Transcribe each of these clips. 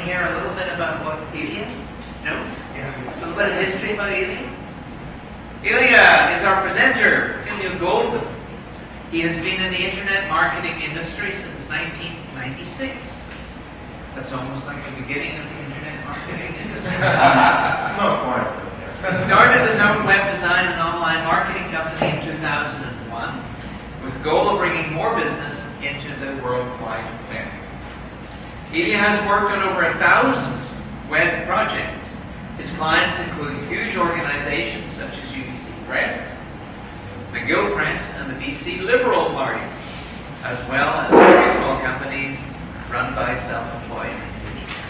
hear a little bit about what Ilya? No? Yeah. A little bit of history about Ilya? Ilya is our presenter, Ilya Goldman. He has been in the internet marketing industry since 1996. That's almost like the beginning of the internet marketing industry. Not quite. He started his own web design and online marketing company in 2001 with the goal of bringing more business into the World Wide Web. Ilya has worked on over 1,000 web projects. His clients include huge organizations such as UBC Press, McGill Press, and the BC Liberal Party, as well as very small companies run by self-employed individuals.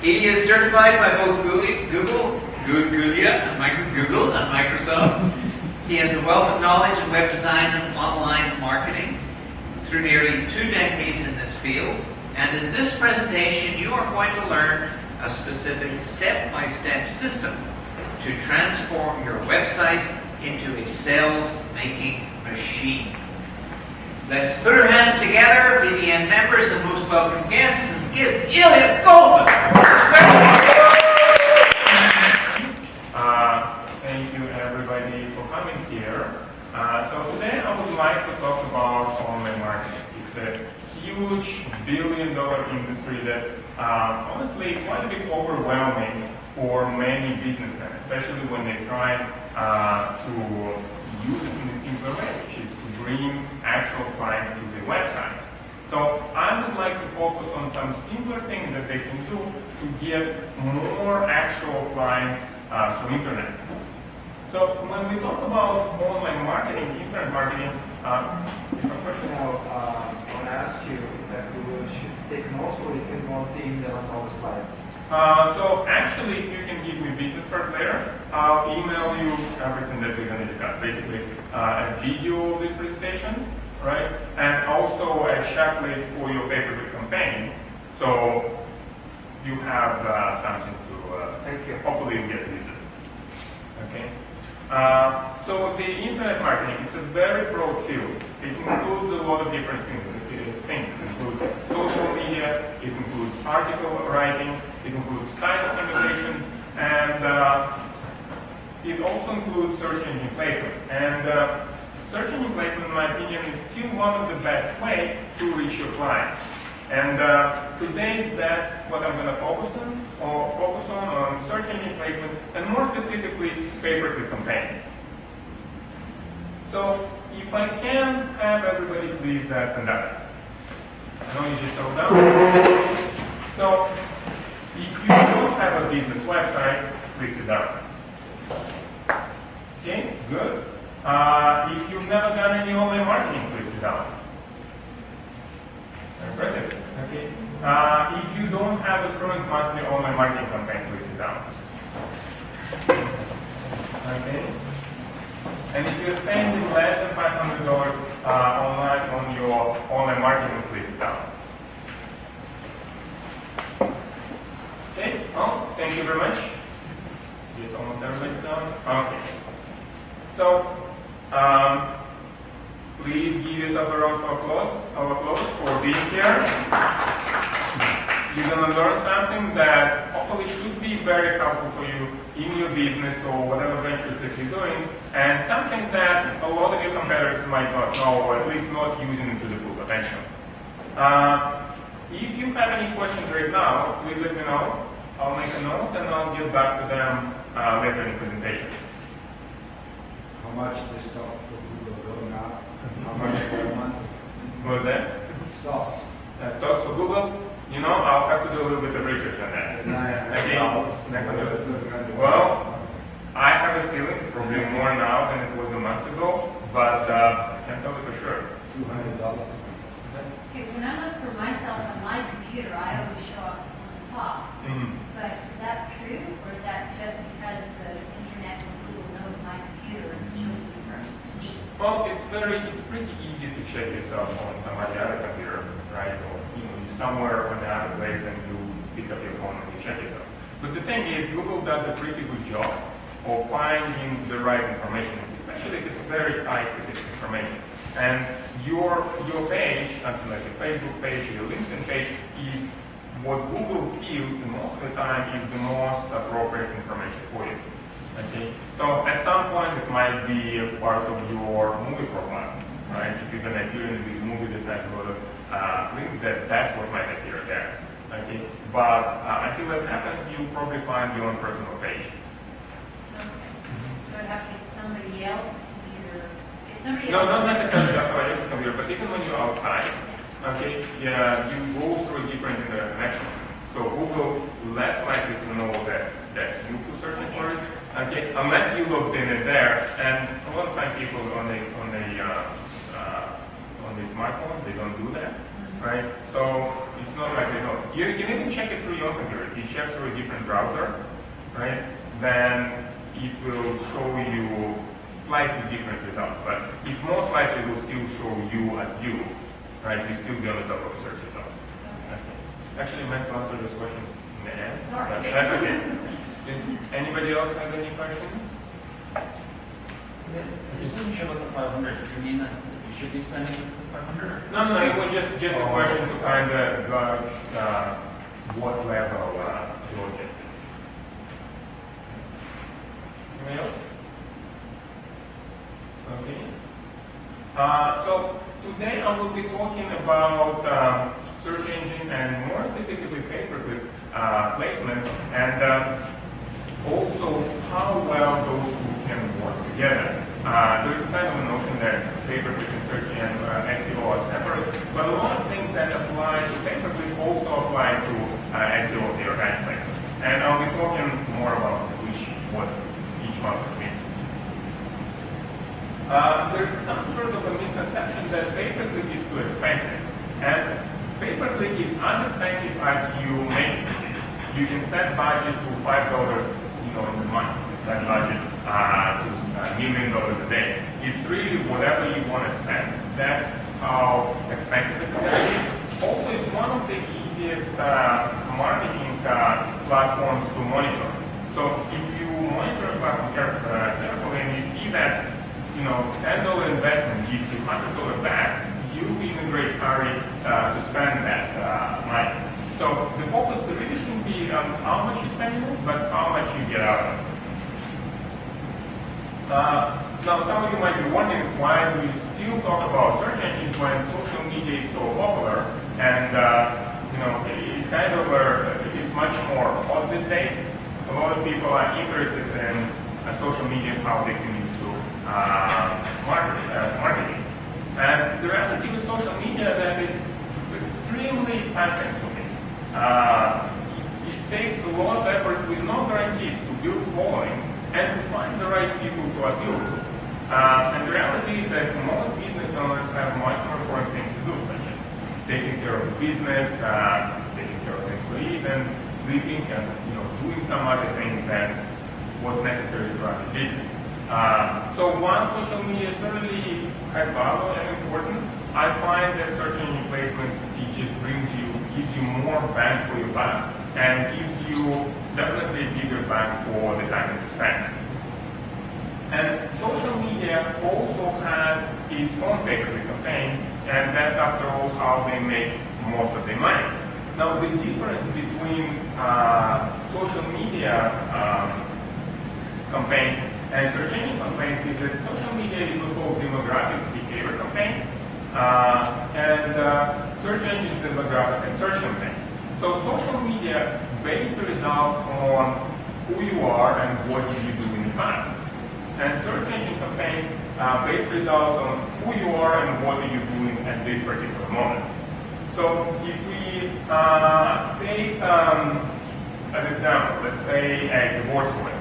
Ilya is certified by both Google and Microsoft. He has a wealth of knowledge in web design and online marketing through nearly 2 decades in this field. And in this presentation, you are going to learn a specific step-by-step system to transform your website into a sales-making machine. Let's put our hands together, BBN members and most welcome guests, and give Ilya Goldman. Thank you everybody for coming here. So today I would like to talk about online marketing. It's a huge billion-dollar industry that honestly is quite a bit overwhelming for many businessmen, especially when they try to use it in a simpler way, which is to bring actual clients to the website. So I would like to focus on some simpler things that they can do to get more actual clients through internet. So when we talk about online marketing, internet marketing, First of all, I want to ask you that we should take notes or you can go on team tell us all the slides. so actually, if you can give me business cards later, I'll email you everything that we're going to discuss. Basically, a video of this presentation, right? And also a checklist for your pay-per-click campaign. So you have something to, Thank you. hopefully you get it. Okay? So the internet marketing is a very broad field. It includes a lot of different things. It includes social media, it includes article writing, it includes site optimizations, and it also includes search engine placement. And search engine placement, in my opinion, is still one of the best ways to reach your clients. And today, that's what I'm going to focus on search engine placement, and more specifically, pay-per-click campaigns. So, if I can have everybody please stand up. I know you just settled down. So, if you don't have a business website, please sit down. Okay, good. If you've never done any online marketing, please sit down. Impressive. Okay. If you don't have a current monthly online marketing campaign, please sit down. Okay. And if you're spending less than $500 online on your online marketing, please sit down. Okay. Oh, thank you very much. Yes, almost everybody's down. Okay. So, please give yourself a round of applause for being here. You're going to learn something that hopefully should be very helpful for you in your business or whatever ventures that you're doing, and something that a lot of your competitors might not know, or at least not using it to the full potential. If you have any questions right now, please let me know. I'll make a note and I'll get back to them later in the presentation. How much the stock for Google going up? How much per month? What was that? Stocks. Stocks for Google? You know, I'll have to do a little bit of research on that. Okay. Well, I have a feeling it's probably more now than it was a month ago, but I can't tell you for sure. $200. Okay, when I look for myself on my computer, I always show up on the top. Mm-hmm. But is that true, or is that just because the internet and Google knows my computer and shows me first? Me. Well, it's pretty easy to check yourself on somebody other computer, right? Or you're somewhere on the other place and you pick up your phone and you check yourself. But the thing is, Google does a pretty good job of finding the right information, especially if it's very high specific information. And your page, something like your Facebook page, your LinkedIn page, is what Google feels most of the time is the most appropriate information for you. Okay? So at some point it might be a part of your movie profile, right? If you're gonna appear in a big movie that has a lot of links, that's what might appear there. Okay? But until that happens, you'll probably find your own personal page. So I'd have to get somebody else, either, get somebody No, else. not necessarily outside your computer, but even when you're outside, okay, yeah, you go through a different connection. So Google less likely to know that that's you who's searching for it, okay, unless you logged in it there. And a lot of times people on the smartphones, they don't do that, right? So it's not like they know. You can even check it through your own computer. If you check through a different browser, right, then it will show you slightly different results, but it most likely will still show you as you, right? You still be on the top of the search results. Okay. Actually, I meant to answer those questions in the end, but that's okay. Anybody else has any questions? Just when you show about the 500, do you mean that you should be spending less than 500? No, it was just a question to kind of gauge what level your objective is. Anybody else? Okay. So today I will be talking about search engine and more specifically pay-per-click placement, and also how well those two can work together. There is kind of a notion that pay-per-click and search and SEO are separate, but a lot of things that apply to pay-per-click also apply to SEO, the organic placement. And I'll be talking more about what each one means. There's some sort of a misconception that pay-per-click is too expensive. And pay-per-click is as expensive as you make it. You can set budget to $5 in the month. You can set budget to $1 million a day. It's really whatever you want to spend. That's how expensive it is. Also, it's one of the easiest marketing platforms to monitor. So if you monitor a platform carefully and you see that $10 investment gives you $100 back, you'll be in a great hurry to spend that money. So the focus really shouldn't be on how much you spend, but how much you get out of it. Now, some of you might be wondering why we still talk about search engines when social media is so popular, and it's kind of it's much more hot these days. A lot of people are interested in social media and how they can use to marketing. And the reality with social media that it's extremely time-consuming. It takes a lot of effort with no guarantees to build following and to find the right people to appeal to. And the reality is that most business owners have much more important things to do, such as taking care of the business, taking care of the employees, and sleeping, and doing some other things than what's necessary to run the business. So while social media certainly has value and important, I find that search engine placement gives you more bang for your buck, and gives you definitely a bigger bang for the time that you spend. And social media also has its own pay-per-click campaigns, and that's after all how they make most of their money. Now the difference between social media campaigns and search engine campaigns is that social media is what we call demographic behavior campaign, and search engine demographic and search campaign. So social media based the results on who you are and what did you do in the past. And search engine campaigns base results on who you are and what are you doing at this particular moment. So if we take as an example, let's say a divorce lawyer.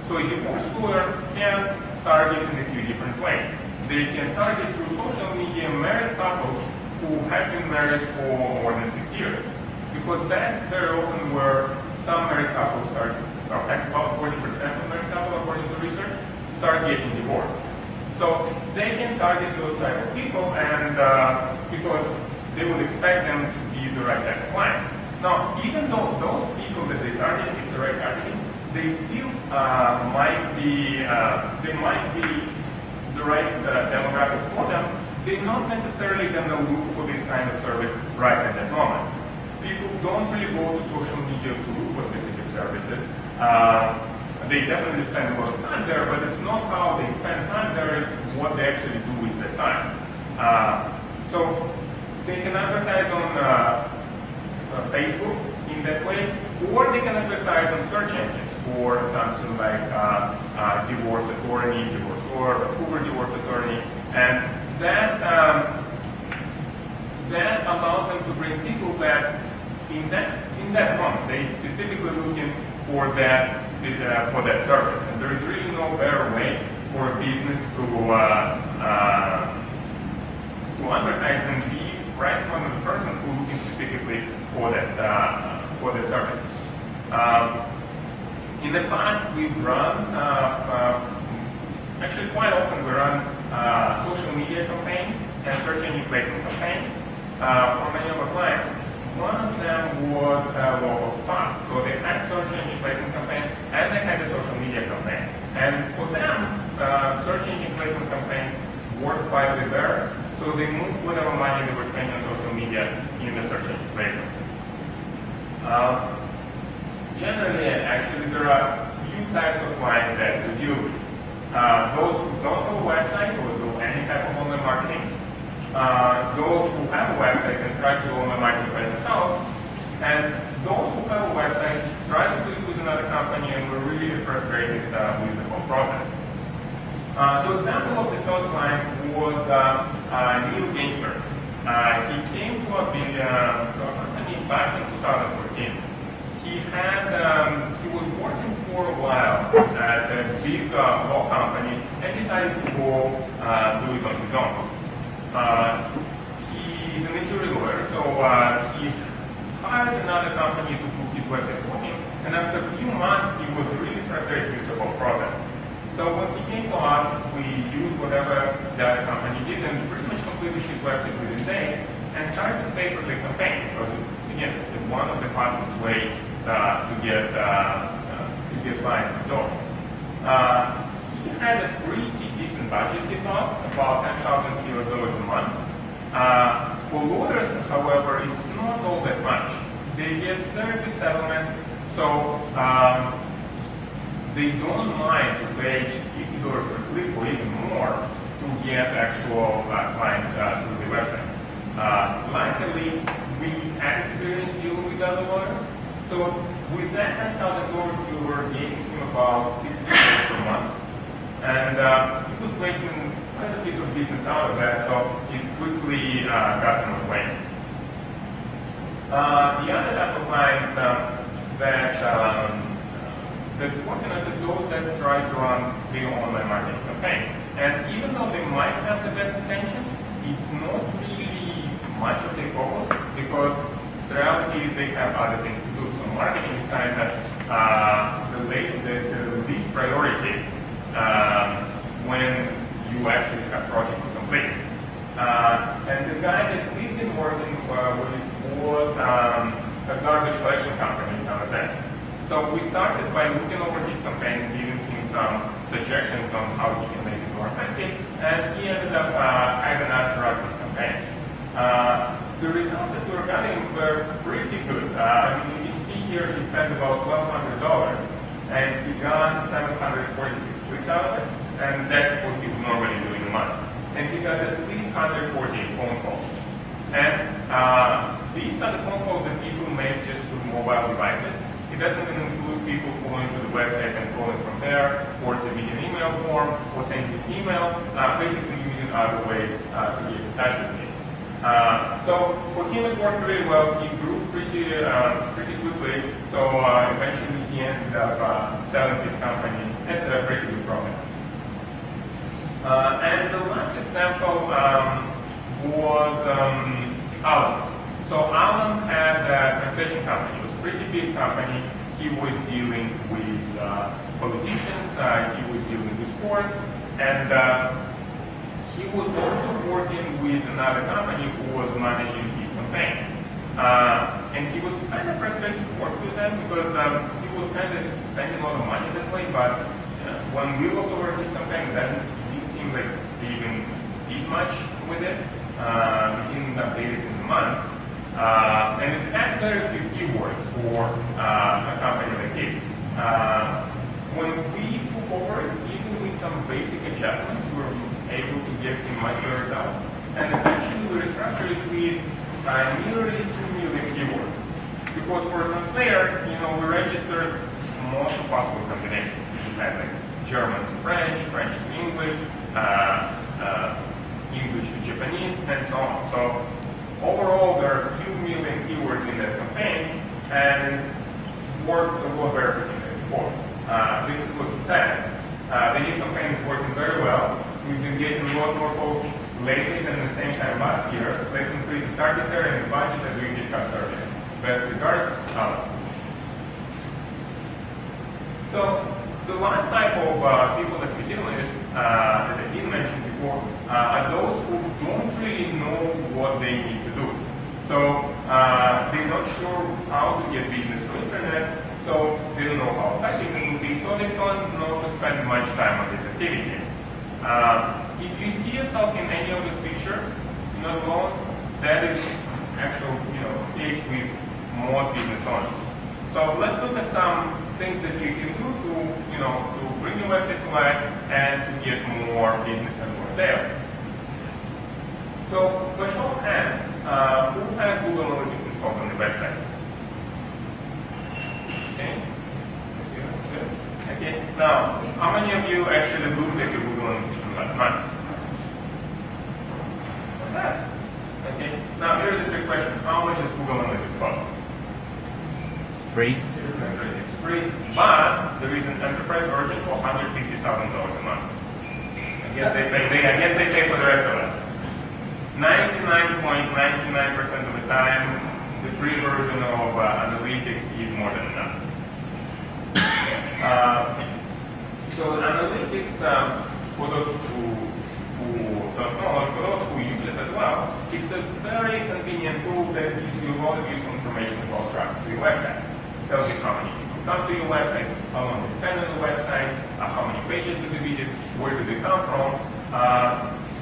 So a divorce lawyer can target in a few different ways. They can target through social media married couples who have been married for more than 6 years. Because that's very often where some married couples start, about 40% of married couples, according to research, start getting divorced. So they can target those type of people, and because they would expect them to be the right type of clients. Now, even though those people that they target is the right targeting, they still might be the right demographics for them. They're not necessarily going to look for this kind of service right at that moment. people don't really go to social media to look for specific services. They definitely spend a lot of time there, but it's not how they spend time there, it's what they actually do with their time. So they can advertise on Facebook in that way, or they can advertise on search engines for something like divorce attorney, divorce lawyer, Uber divorce attorney, and that allows them to bring people that in that moment they specifically looking for that service, and there is really no better way for a business to advertise than be right in front of the person who's looking specifically for that service. In the past, we've run, actually quite often we run social media campaigns and search engine placement campaigns for many of our clients. One of them was a local spa. So they had a search engine placement campaign and they had a social media campaign. And for them, search engine placement campaign worked quite a bit better. So they moved whatever money they were spending on social media in the search engine placement. Generally, actually, there are few types of clients that we deal with. Those who don't have a website or do any type of online marketing. Those who have a website and try to do online marketing by themselves. And those who have a website try to do it with another company and were really frustrated with the whole process. So example of the first client was Neil Ginsberg. He came to a company back in 2014. He was working for a while at a big law company and decided to go do it on his own. He's an injury lawyer, so he hired another company to do his website for him, and after a few months he was really frustrated with the whole process. So when he came to us, we used whatever the other company did and pretty much completed his website within days and started to pay for the campaign because, again, it's one of the fastest ways to get clients to the door. He had a pretty decent budget, he thought, about $10,000 a month. For lawyers, however, it's not all that much. They get very big settlements, so they don't mind to pay $50 per click or even more to get actual clients through the website. Luckily, we had experience dealing with other lawyers, so with that $10,000, we were gaining him about $60 per month, and he was making quite a bit of business out of that, so it quickly got him away. The other type of clients that working as those that try to run the online marketing campaign. And even though they might have the best intentions, it's not really much of their focus because the reality is they have other things to do. So marketing is kind of the least priority when you actually have projects to complete. And the guy that we've been working with was a garbage collection company in San Jose. So we started by looking over his campaign and giving him some suggestions on how he can make it more effective, and he ended up having us run his campaign. The results that we were getting were pretty good. I mean, you can see here he spent about $1,200, and he got 746 clicks out of it, and that's what he would normally do in a month. And he got at least 140 phone calls. And these are the phone calls that people make just through mobile devices. It doesn't even include people going to the website and calling from there, or submitting an email form, or sending an email, basically using other ways to get in touch with you. So for him it worked really well. He grew pretty quickly, so eventually he ended up selling his company at a pretty good profit. And the last example was Alan. So Alan had a translation company. It was a pretty big company. He was dealing with politicians, he was dealing with sports, and he was also working with another company who was managing his campaign. And he was kind of frustrated to work with them because he was kind of spending a lot of money that way, but when we looked over his campaign, it didn't seem like they even did much with it. We didn't update it in the months. And it had very few keywords for a company like this. When we took over it, even with some basic adjustments, we were able to get much better results. And eventually we restructured it with nearly 2 million keywords. Because for a translator, we registered most possible combinations. We had like German to French, French to English, English to Japanese, and so on. So overall, there are 2 million keywords in that campaign, and worked over everything before. This is what we said. The new campaign is working very well. We've been getting a lot more folks lately than the same time last year. Let's increase the target area and the budget as we discussed earlier. Best regards, Alan. So the last type of people that we deal with, that I didn't mention before, are those who don't really know what they need to do. So they're not sure how to get business through internet, so they don't know how effective it will be, so they don't know to spend much time on this activity. If you see yourself in any of these pictures, not alone, that is actual, case with most business owners. So let's look at some things that you can do to bring your website to life and to get more business and more sales. So, by show of hands, who has Google Analytics installed on the website? Okay. Good. Okay. Now, how many of you actually looked at your Google Analytics from last month? Not bad. Okay. Now, here's the trick question: how much does Google Analytics cost? It's free. It's free, but there is an enterprise version for $150,000 a month. I guess they pay for the rest of us. 99.99% of the time, the free version of analytics is more than enough. So analytics, for those who don't know, and for those who use it as well, it's a very convenient tool that gives you a lot of useful information about traffic to your website. It tells you how many people come to your website, how long they spend on the website, how many pages do they visit, where do they come from.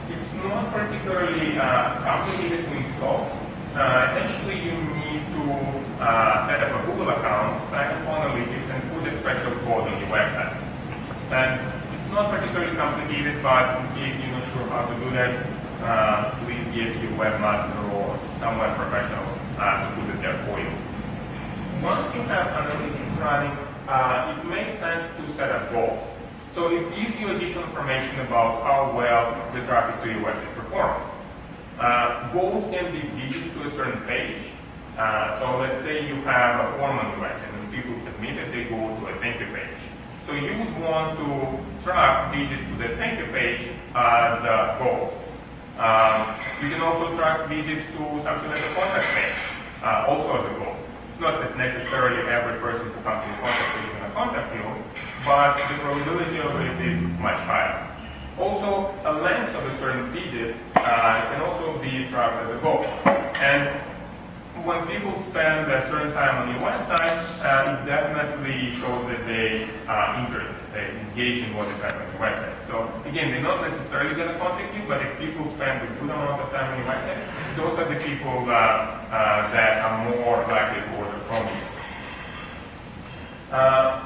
It's not particularly complicated to install. Essentially, you need to set up a Google account, sign up for analytics, and put a special code on your website. And it's not particularly complicated, but in case you're not sure how to do that, please get your webmaster or some web professional to put it there for you. Once you have analytics running, it makes sense to set up goals. So it gives you additional information about how well the traffic to your website performs. Goals can be visits to a certain page. So let's say you have a form on your website and people submit it, they go to a thank you page. So you would want to track visits to the thank you page as goals. You can also track visits to something like a contact page, also as a goal. It's not that necessarily every person who comes to the contact page is going to contact you, but the probability of it is much higher. Also, a length of a certain visit can also be tracked as a goal. And when people spend a certain time on your website, it definitely shows that they are interested, they engage in what is happening on your website. So again, they're not necessarily going to contact you, but if people spend a good amount of time on your website, those are the people that are more likely to order from you.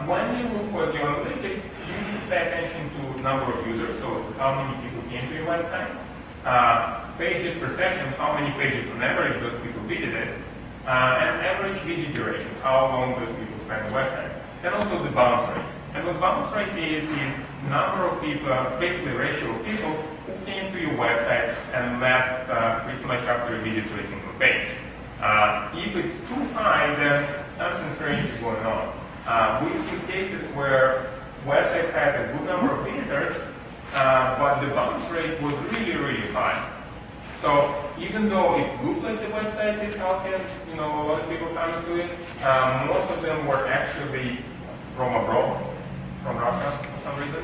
When you look for your analytics, you should pay attention to number of users, so how many people came to your website, pages per session, how many pages on average those people visited, and average visit duration, how long those people spend on the website, and also the bounce rate. And what bounce rate is number of people, basically ratio of people who came to your website and left pretty much after a visit to a single page. If it's too high, then something strange is going on. We've seen cases where website had a good number of visitors, but the bounce rate was really, really high. So even though it looked like the website is healthy and a lot of people coming to it, most of them were actually from abroad, from Russia for some reason.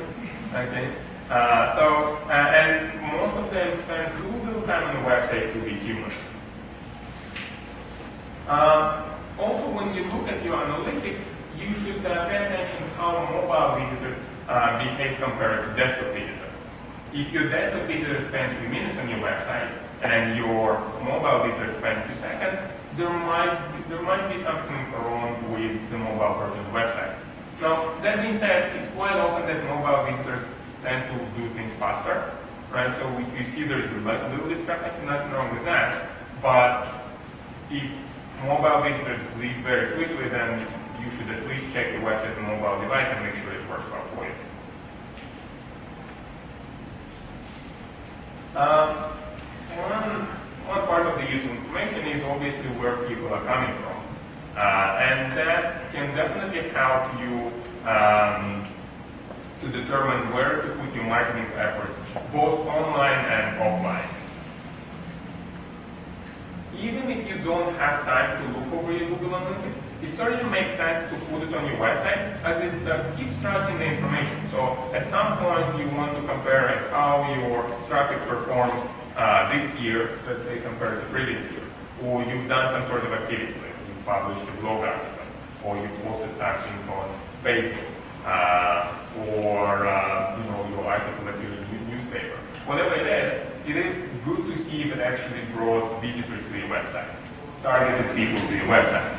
Okay. And most of them spend too little time on the website to be human. Also, when you look at your analytics, you should pay attention to how mobile visitors behave compared to desktop visitors. If your desktop visitor spends 3 minutes on your website and your mobile visitor spends 2 seconds, there might be something wrong with the mobile version of the website. Now, that being said, it's quite often that mobile visitors tend to do things faster, right? So if you see there is a little discrepancy, nothing wrong with that. But if mobile visitors leave very quickly, then you should at least check your website on mobile device and make sure it works well for you. One part of the useful information is obviously where people are coming from. And that can definitely help you to determine where to put your marketing efforts, both online and offline. Even if you don't have time to look over your Google Analytics, it certainly makes sense to put it on your website as it keeps tracking the information. So at some point you want to compare how your traffic performs this year, let's say compared to previous year, or you've done some sort of activity, like you published a blog article, or you posted something on Facebook, or your article appeared in your newspaper. Whatever it is good to see if it actually brought visitors to your website, targeted people to your website.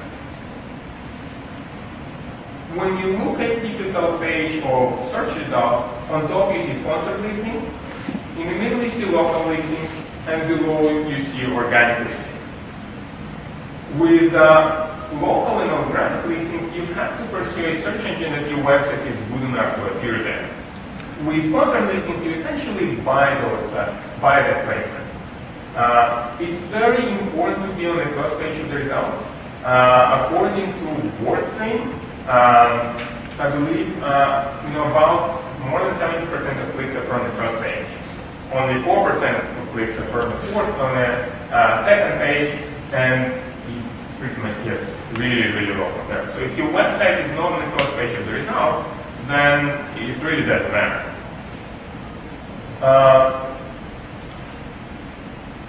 When you look at typical page of search results, on top you see sponsored listings, in the middle you see local listings, and below you see organic listings. With local and organic listings, you have to pursue a search engine that your website is good enough to appear there. With sponsored listings, you essentially buy that placement. It's very important to be on the first page of the results. According to WordStream, I believe about more than 70% of clicks occur on the first page. Only 4% of clicks occur on the second page, and it pretty much gets really low from there. So if your website is not on the first page of the results, then it really doesn't matter.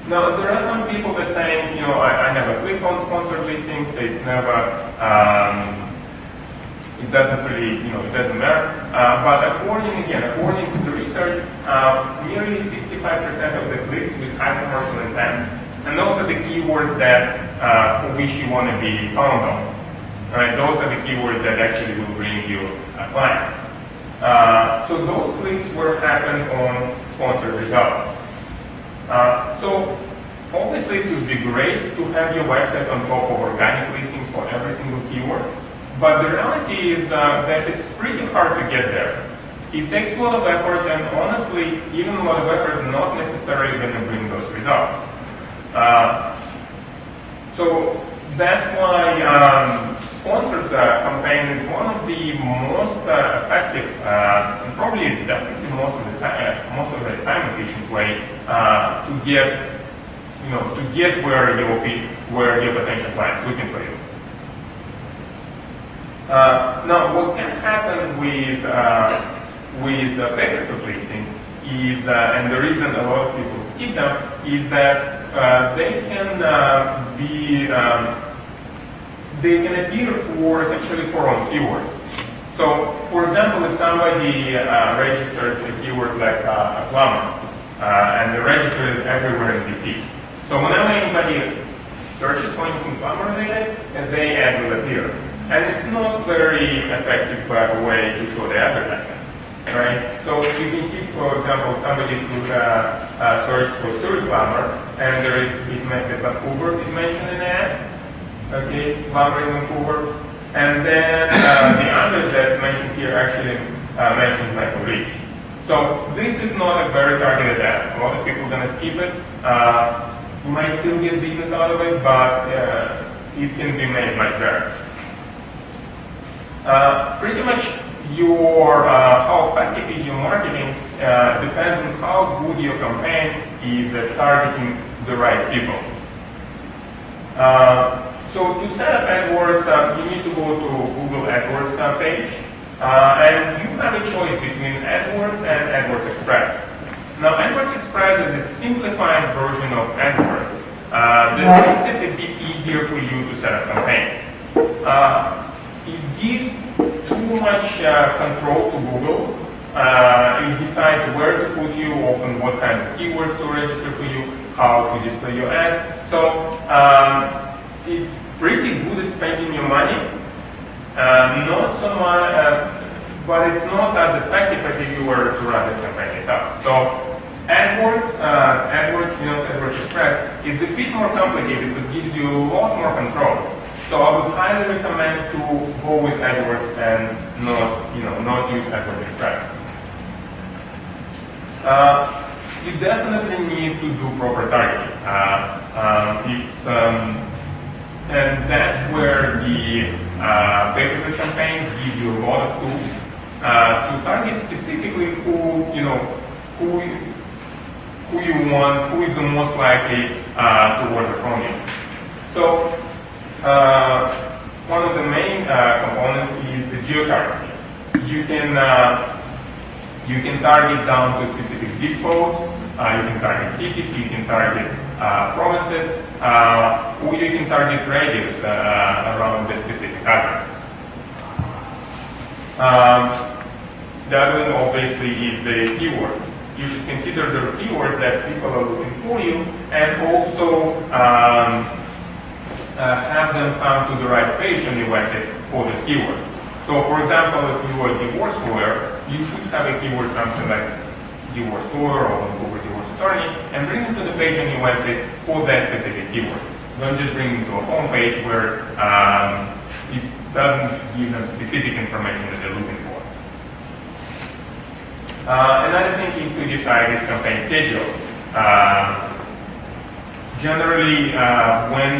Now there are some people that saying, I never click on sponsored listings. It never. It doesn't really, it doesn't matter. But according to the research, nearly 65% of the clicks with high commercial intent, and those are the keywords that for which you want to be found on. Right? Those are the keywords that actually will bring you clients. So those clicks were happened on sponsored results. So obviously it would be great to have your website on top of organic listings for every single keyword. But the reality is that it's pretty hard to get there. It takes a lot of effort, and honestly, even a lot of effort is not necessarily going to bring those results. So that's why sponsored campaign is one of the most effective, and probably definitely most of the time efficient way to get where your potential clients looking for you. Now, what can happen with pay-per-click listings is, and the reason a lot of people skip them, is that they can appear for essentially for own keywords. So, for example, if somebody registered a keyword like a plumber, and they registered it everywhere in DC. So whenever anybody searches for anything plumber related, they ad will appear. And it's not very effective way to show the advertisement, right? So you can see, for example, somebody could search for sewer plumber, and there is Vancouver is mentioned in the ad. Okay, plumber in Vancouver, and then the others that mentioned here actually mentioned Michael Reach. So this is not a very targeted ad. A lot of people are going to skip it. You might still get business out of it, but it can be made much better. Pretty much how effective is your marketing depends on how good your campaign is at targeting the right people. So to set up Adwords, you need to go to Google Adwords page, and you have a choice between Adwords and Adwords Express. Now, Adwords Express is a simplified version of Adwords that makes it a bit easier for you to set up campaign. It gives too much control to Google. It decides where to put you, often what kind of keywords to register for you, how to display your ad. So it's pretty good at spending your money. Not so much, but it's not as effective as if you were to run the campaign yourself. So Adwords, Adwords Express is a bit more complicated, but gives you a lot more control. So I would highly recommend to go with Adwords and not use Adwords Express. You definitely need to do proper targeting. And that's where the pay-per-click campaigns give you a lot of tools to target specifically who you want, who is the most likely to order from you. So one of the main components is the geo-targeting. You can target down to specific zip codes, you can target cities, you can target provinces, or you can target radius around the specific address. The other one obviously is the keywords. You should consider the keywords that people are looking for you, and also have them come to the right page on your website for this keyword. So for example, if you are a divorce lawyer, you should have a keyword something like divorce lawyer or divorce attorney, and bring them to the page on your website for that specific keyword. Don't just bring them to a home page where it doesn't give them specific information that they're looking for. Another thing is to decide is campaign schedule. Generally, when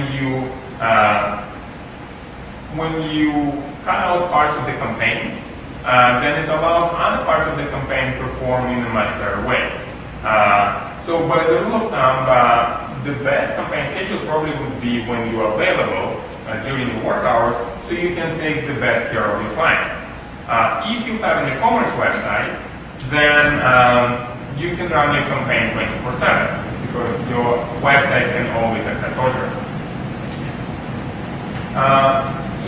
you cut out parts of the campaigns, then it allows other parts of the campaign to perform in a much better way. So by the rule of thumb, the best campaign schedule probably would be when you are available during your work hours, so you can take the best care of your clients. If you have an e-commerce website, then you can run your campaign 24/7 because your website can always accept orders.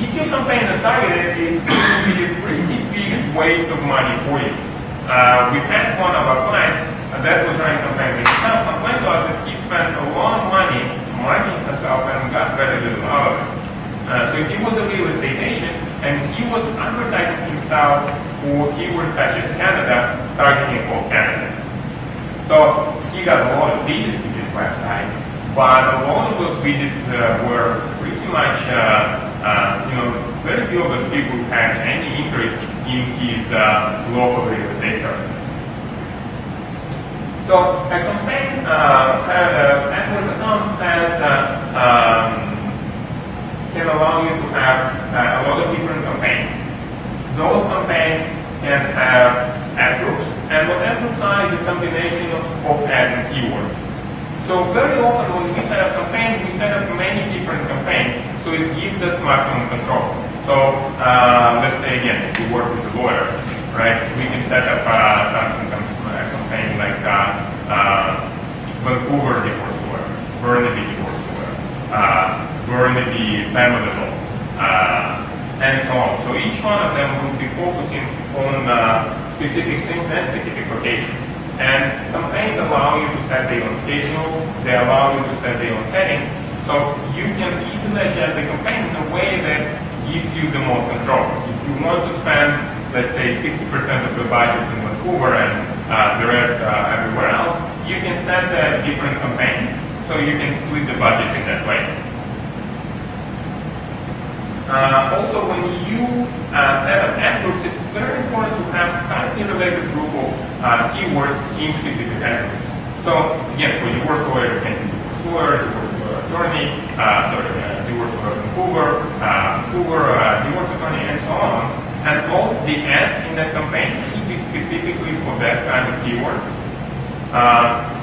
If your campaign is targeted, it's going to be a pretty big waste of money for you. We had one of our clients that was running a campaign with himself complained to us that he spent a lot of money marketing himself and got very little out of it. So he was a real estate agent and he was advertising himself for keywords such as Canada, targeting all Canada. So he got a lot of visits to his website, but a lot of those visits were pretty much, very few of those people had any interest in his local real estate services. So a campaign, Adwords account can allow you to have a lot of different campaigns. Those campaigns can have ad groups, and what ad groups are is a combination of ads and keywords. So very often when we set up campaigns, we set up many different campaigns, so it gives us maximum control. So let's say again, if we work with a lawyer, right, we can set up a campaign like Vancouver divorce lawyer, Burnaby divorce lawyer, Burnaby family law, and so on. So each one of them will be focusing on specific things and specific locations. And campaigns allow you to set their own schedule, they allow you to set their own settings, so you can easily adjust the campaign in a way that gives you the most control. If you want to spend, let's say, 60% of the budget in Vancouver and the rest everywhere else, you can set different campaigns, so you can split the budget in that way. Also, when you set up ad groups, it's very important to have tightly related group of keywords in specific ad groups. So again, for divorce lawyer, you can do divorce lawyer, divorce lawyer attorney, divorce lawyer Vancouver, divorce attorney, and so on. And all the ads in that campaign should be specifically for that kind of keywords.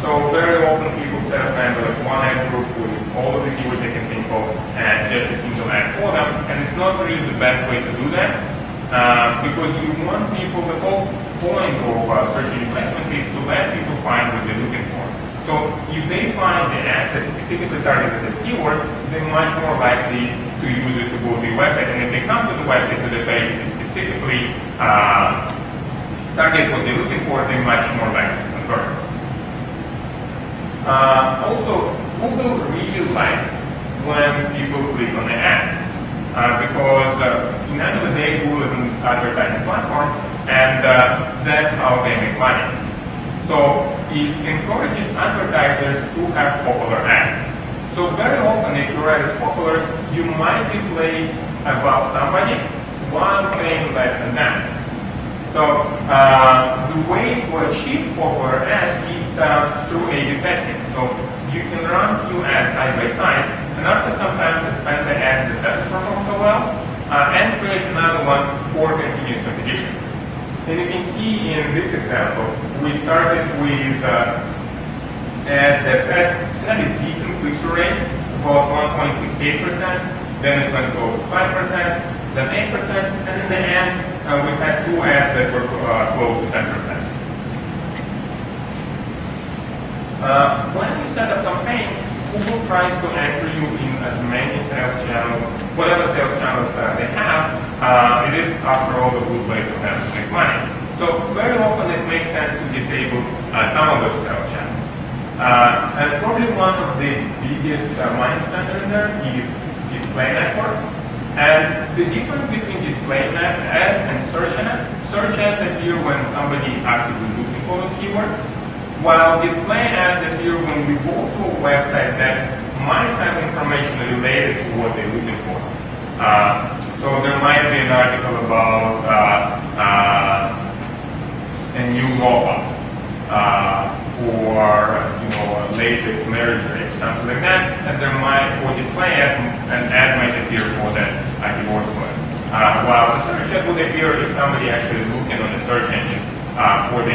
So very often people set up kind of like one ad group with all of the keywords they can think of and just a single ad for them, and it's not really the best way to do that because you want people, the whole point of search engine placement is to let people find what they're looking for. So if they find the ad that specifically targeted the keyword, they're much more likely to use it to go to your website, and if they come to the website to the page that specifically target what they're looking for, they're much more likely to convert. Also, Google really likes when people click on the ads. Because in the end of the day, Google is an advertising platform, and that's how they make money. So it encourages advertisers to have popular ads. So very often, if your ad is popular, you might be placed above somebody while paying less than them. So the way to achieve popular ads is through A/B testing. So you can run few ads side by side, and after some time suspend the ads that doesn't perform so well, and create another one for continuous competition. And you can see in this example, we started with ads that had a decent click-through rate, about 1.68%, then it went to 5%, then 8%, and in the end, we had two ads that were close to 10%. When you set a campaign, Google tries to enter you in as many sales channels, whatever sales channels they have. It is, after all, a good place to have to make money. So very often it makes sense to disable some of those sales channels. And probably one of the biggest money spender in there is display network. And the difference between display ads and search ads appear when somebody actively looking for those keywords, while display ads appear when we go to a website that might have information related to what they're looking for. So there might be an article about a new law pass or a latest marriage rate, something like that, and there might, for display ad, an ad might appear for that divorce plan. While the search ad would appear if somebody actually looking on the search engine for the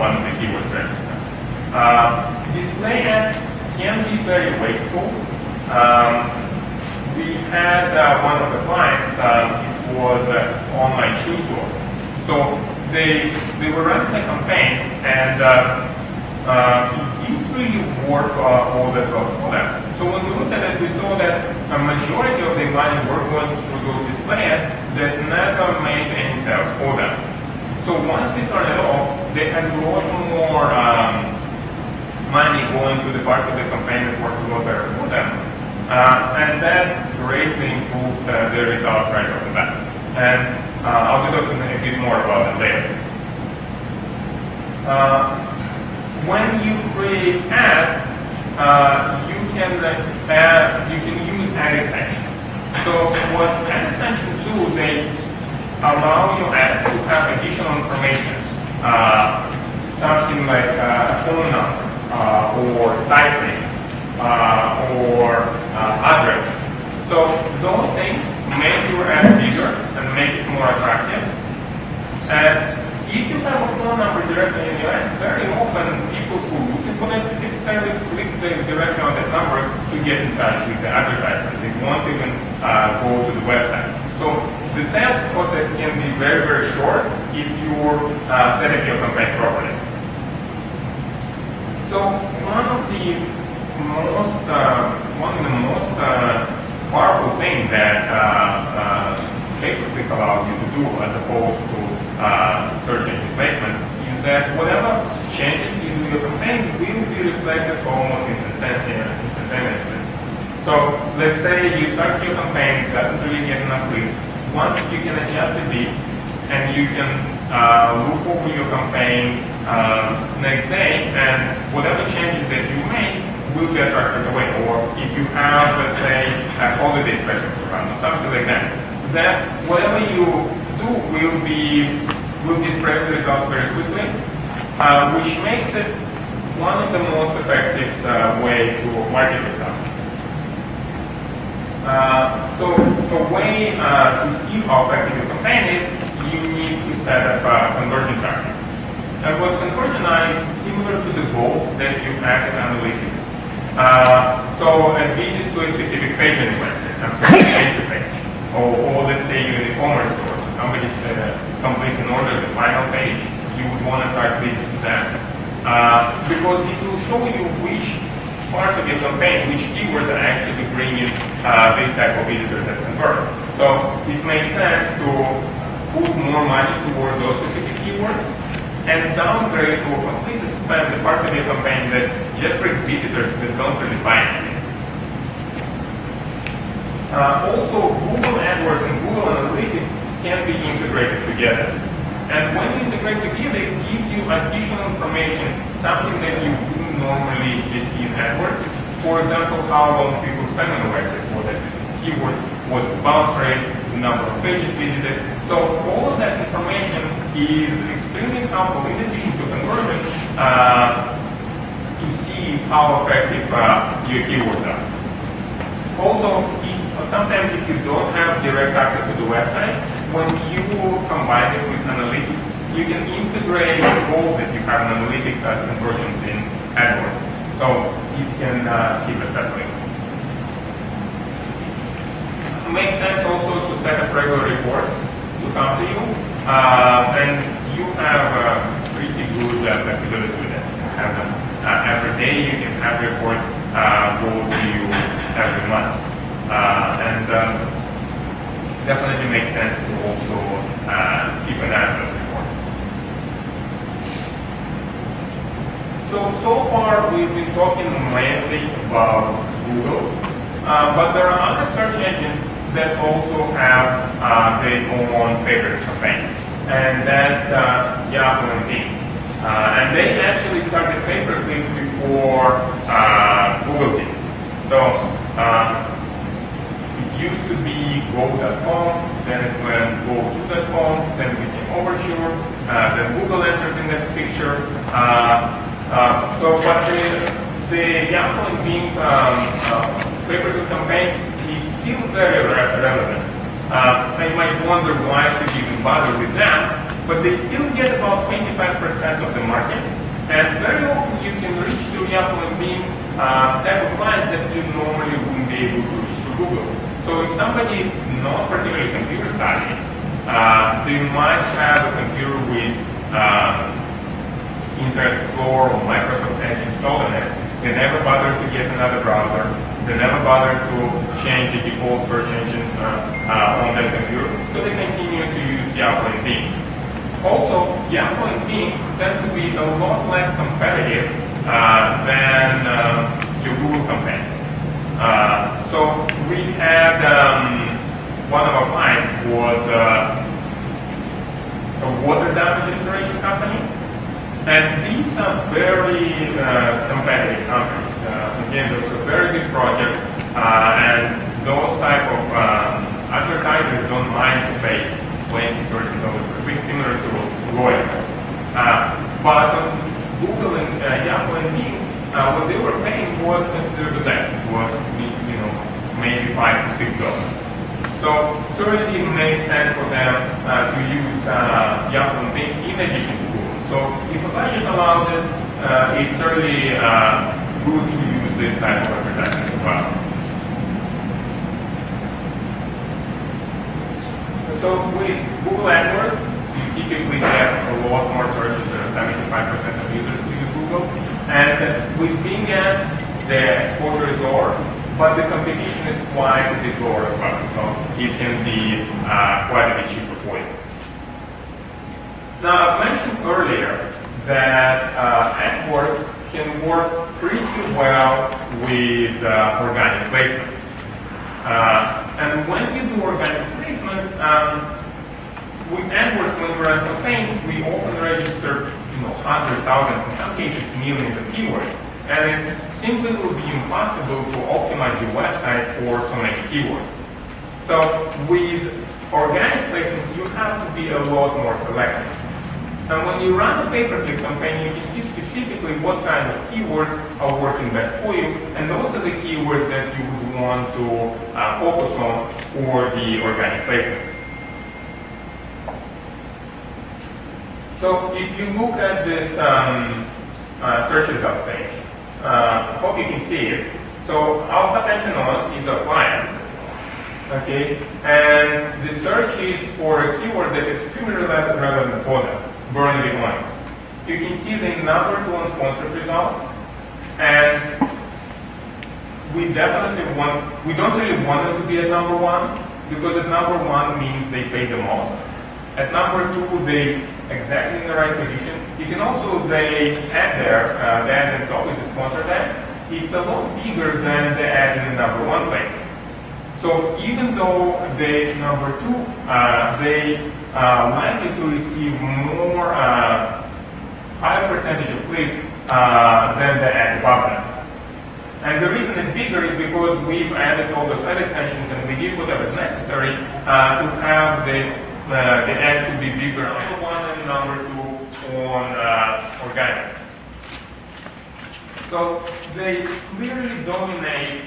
one of the keywords registered. Display ads can be very wasteful. We had one of the clients, it was an online shoe store. So they were running a campaign, and it didn't really work all that well for them. So when we looked at it, we saw that a majority of the money were going through those display ads that never made any sales for them. So once we turned it off, they had a lot more money going to the parts of the campaign that worked a lot better for them. And that greatly improved the results right off the bat. And I'll be talking a bit more about it later. When you create ads, you can use ad extensions. So what ad extensions do, they allow your ads to have additional information, something like a phone number, or site links, or address. So those things make your ad bigger and make it more attractive. And if you have a phone number directly in your ad, very often people who are looking for that specific service click directly on that number to get in touch with the advertisement. They won't even go to the website. So the sales process can be very, very short if you're setting your campaign properly. So one of the most powerful things that pay-per-click allows you to do, as opposed to search engine placement, is that whatever changes you do your campaign will be reflected almost instantaneously. So let's say you start your campaign, it doesn't really get enough clicks. Once you can adjust the bits, and you can look over your campaign next day, and whatever changes that you make will be attracted away. Or if you have, let's say, a holiday special program or something like that, then whatever you do will display the results very quickly, which makes it one of the most effective way to market yourself. So way to see how effective your campaign is, you need to set up conversion target. And what conversion are is similar to the goals that you have in analytics. And this is to a specific page on your website, something like a page. Or let's say you're in an e-commerce store, so somebody completes an order at the final page, you would want to target visits to them. Because it will show you which parts of your campaign, which keywords are actually bringing this type of visitors that convert. So it makes sense to put more money toward those specific keywords and downgrade or completely spend the parts of your campaign that just bring visitors that don't really buy anything. Also, Google Adwords and Google Analytics can be integrated together. And when you integrate together, it gives you additional information, something that you wouldn't normally just see in AdWords. For example, how long people spend on the website for that specific keyword, what's the bounce rate, the number of pages visited. So all of that information is extremely helpful in addition to conversion to see how effective your keywords are. Also, sometimes if you don't have direct access to the website, when you combine it with analytics, you can integrate goals that you have in analytics as conversions in AdWords. So you can skip a step later. It makes sense also to set up regular reports to come to you, and you have pretty good flexibility with it. You can have them every day, you can have reports go to you every month. And definitely makes sense to also keep an eye on those reports. So far we've been talking mainly about Google, but there are other search engines that also have their own favorite campaigns, and that's Yahoo and Bing. And they actually started pay-per-click before Google did. So used to be go.com, then it went go2.com, then it became Overture, then Google entered in that picture. But the Yahoo and Bing pay-per-click campaign is still very relevant. You might wonder why should you even bother with that, but they still get about 25% of the market, and very often you can reach to Yahoo and Bing type of clients that you normally wouldn't be able to reach to Google. So if somebody not particularly computer savvy, they might have a computer with Internet Explorer or Microsoft Edge installed on it. They never bother to get another browser. They never bother to change the default search engines on their computer. So they continue to use Yahoo and Bing. Also, Yahoo and Bing tend to be a lot less competitive than your Google campaign. So we had one of our clients was a water damage restoration company, and these are very competitive companies. Again, those are very big projects, and those type of advertisers don't mind to pay $20, $30 per week, similar to lawyers. But Google and Yahoo and Bing, what they were paying was considered the best. It was, maybe $5 to $6. So certainly it made sense for them to use Yahoo and Bing in addition to Google. So if a budget allows it, it's certainly good to use this type of advertising as well. So with Google Adwords, you typically get a lot more searches. There are 75% of users who use Google. And with Bing ads, the exposure is lower, but the competition is quite a bit lower as well. So it can be quite a bit cheaper for you. Now, I mentioned earlier that AdWords can work pretty well with organic placement. And when you do organic placement, with AdWords, when we run campaigns, we often register hundreds, thousands, in some cases millions of keywords. And it simply will be impossible to optimize your website for so many keywords. So with organic placement, you have to be a lot more selective. And when you run a pay-per-click campaign, you can see specifically what kind of keywords are working best for you, and those are the keywords that you would want to focus on for the organic placement. So if you look at this search results page, I hope you can see it. So Alpha Tantanon is a client, okay, and the search is for a keyword that is extremely relevant for them, Burnaby Onyx. You can see the number 2 unsponsored results, and we don't really want them to be at number 1, because at number 1 means they pay the most. At number 2, they exactly in the right position. You can also, they add there, the ad in top is the sponsored ad. It's a lot bigger than the ad in the number 1 placement. So even though they, number two, they likely to receive more, higher percentage of clicks than the ad above them. And the reason it's bigger is because we've added all those ad extensions and we did whatever is necessary to have the ad to be bigger. Number one and number two on organic. So they clearly dominate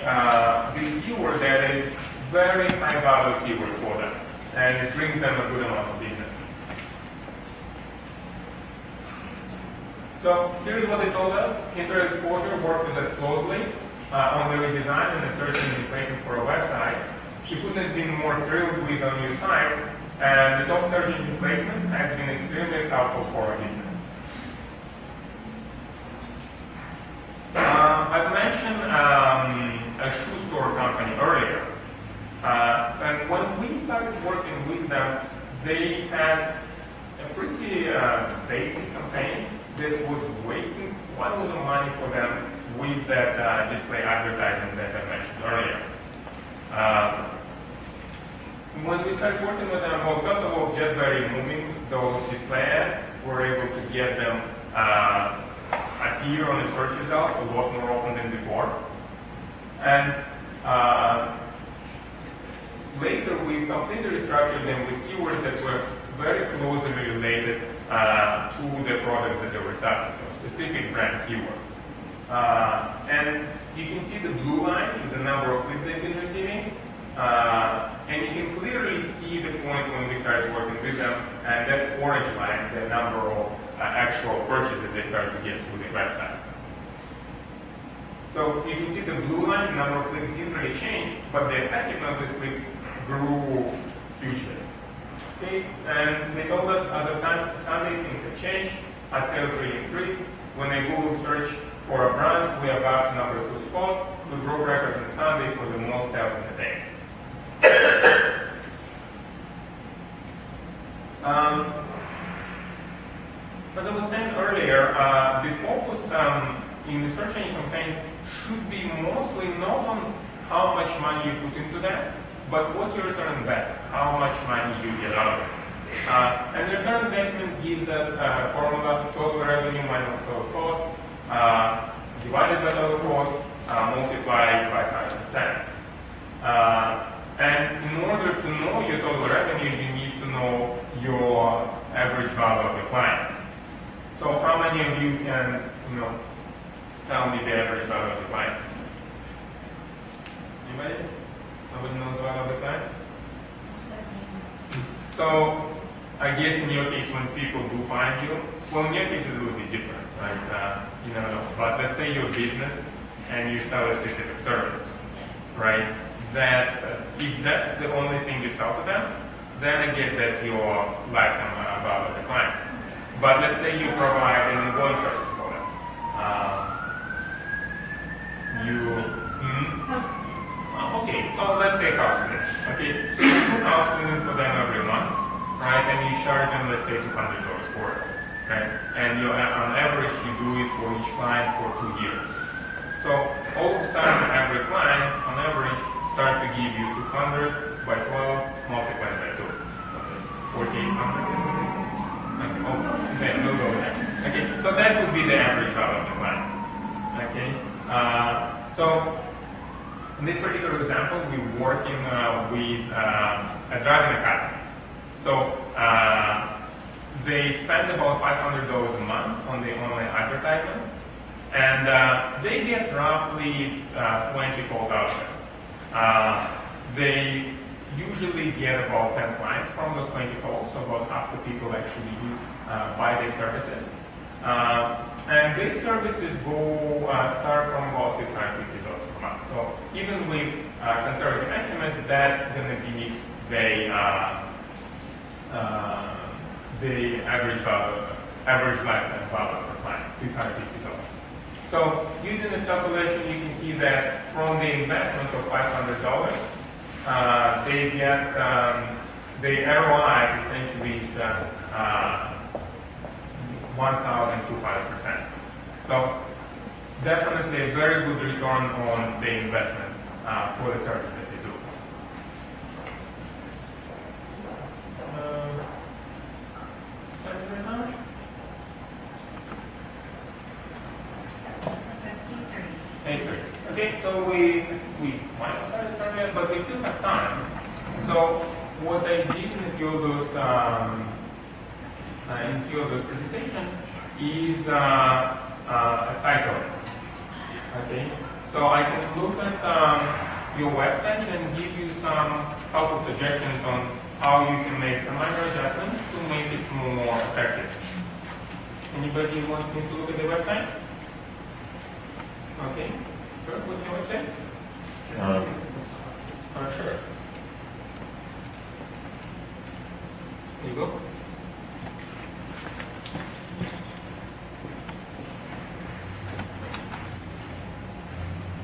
this keyword that is very high value keyword for them, and it brings them a good amount of business. So here's what they told us. Internet Exposure worked with us closely on the redesign and the search engine ranking for a website. She couldn't have been more thrilled with our new site, and the top search engine placement has been extremely helpful for our business. I've mentioned a shoe store company earlier. And when we started working with them, they had a pretty basic campaign that was wasting quite a lot of money for them with that display advertising that I mentioned earlier. When we started working with them, well, first of all, just by removing those display ads, we're able to get them appear on the search results a lot more often than before. And later, we completely restructured them with keywords that were very closely related to the products that they were selling, so specific brand keywords. And you can see the blue line is the number of clicks they've been receiving. And you can clearly see the point when we started working with them, and that's orange line, the number of actual purchases they started to get through the website. So you can see the blue line, the number of clicks didn't really change, but the effectiveness of these clicks grew hugely. Okay, and they told us at the time Sunday things have changed, our sales really increased. When they Google search for a brand, we are back to number 2 spot. We broke records on Sunday for the most sales in a day. As I was saying earlier, the focus in the search engine campaigns should be mostly not on how much money you put into that, but what's your return on investment, how much money you get out of it. And the return on investment gives us a formula: total revenue minus total cost, divided by total cost, multiplied by 100%. And in order to know your total revenue, you need to know your average value of your client. So how many of you can, tell me the average value of the clients? Anybody? Nobody knows the value of the clients? So I guess in your case, when people do find you, well, in your case it's a little bit different, right? But let's say you're a business and you sell a specific service, right? That if that's the only thing you sell to them, then I guess that's your lifetime value of the client. But let's say you provide an ongoing service for them. Okay, so let's say house cleaning. Okay, so you do house cleaning for them every month, right? And you charge them, let's say, $200 for it, right? And on average, you do it for each client for 2 years. So all of a sudden, every client, on average, start to give you 200 by 12 multiplied by 2. Okay, 4,800. Okay, we'll go there. Okay, so that would be the average value of the client. Okay, so in this particular example, we're working with a driving academy. So they spend about $500 a month on the online advertisement, and they get roughly 20 calls out there. They usually get about 10 clients from those 20 calls, so about half the people actually buy their services. And these services go start from about $650 per month. So even with conservative estimates, that's going to be the average lifetime value per client, $650. So using this calculation, you can see that from the investment of $500, they get the ROI essentially is 1,200%. So definitely a very good return on the investment for the service that they do. we might start earlier, but we still have time. So what I did in a few of those presentations is a cycle. Okay, so I can look at your website and give you some helpful suggestions on how you can make some minor adjustments to make it more effective. Anybody want me to look at the website? Okay, sure. What's your website? Sure. There you go.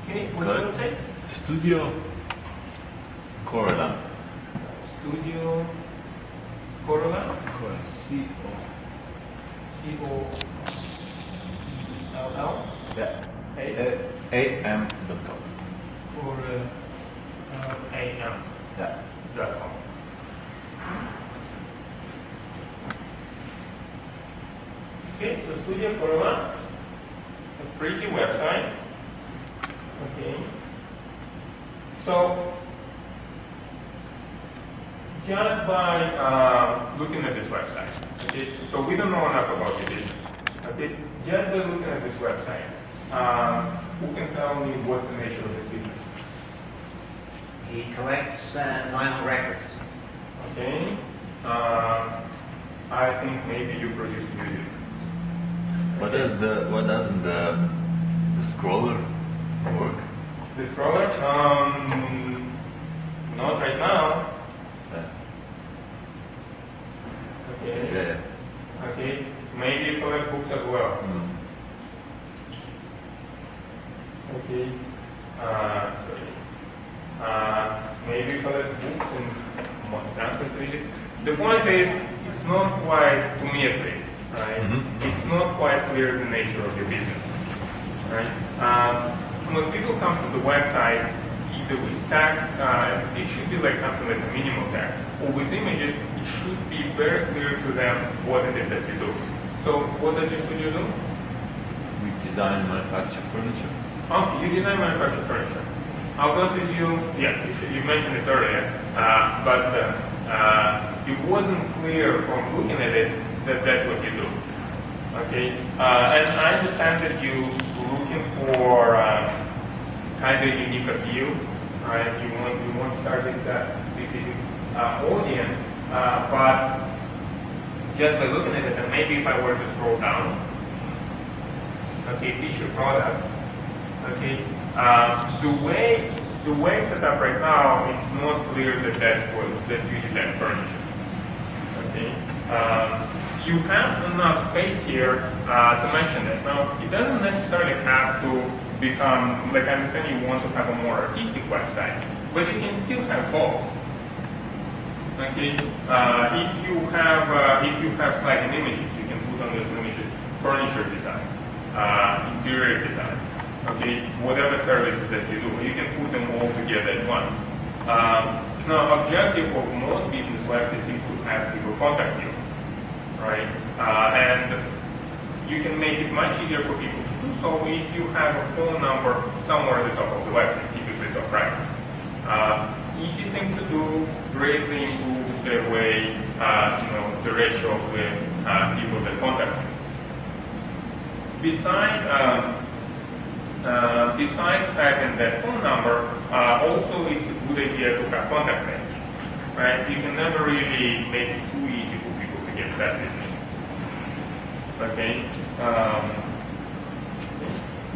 Okay, what's your website? Studio Corolla. Studio Corolla. C-O. C-O-L-L. Yeah. am.com. AM.com. Yeah. Okay, so Studio Corolla, a pretty website. Okay. So just by looking at this website, okay, so we don't know enough about your business. Okay, just by looking at this website, who can tell me what's the nature of this business? He collects vinyl records. Okay, I think maybe you produce music. What doesn't the scroller work? The scroller? Not right now. Yeah. Okay. Yeah. Okay. Maybe you collect books as well. Okay. Sorry. Maybe you collect books and transfer to music. The point is, it's not quite, to me at least, right? It's not quite clear the nature of your business, right? When people come to the website, either with text, it should be like something like a minimal text, or with images, it should be very clear to them what it is that you do. So, what does your studio do? We design and manufacture furniture. Oh, you design and manufacture furniture. How does it you? Yeah, you mentioned it earlier, but it wasn't clear from looking at it that that's what you do. Okay, and I understand that you looking for kind of unique appeal, right? You want to target that specific audience, but just by looking at it, and maybe if I were to scroll down, okay, feature products, okay, the way it's set up right now, it's not clear that that you design furniture, okay. You have enough space here to mention it. Now, it doesn't necessarily have to become, like I understand you want to have a more artistic website, but you can still have both. Okay, if you have sliding images, you can put on those images furniture design, interior design, okay, whatever services that you do, you can put them all together at once. Now, objective of most business websites is to have people contact you, right? And you can make it much easier for people to do so if you have a phone number somewhere at the top of the website, typically top right. Easy thing to do, greatly improves the way, the ratio of the people that contact you. Besides having that phone number, also it's a good idea to have contact page, right? You can never really make it too easy for people to get that business. Okay.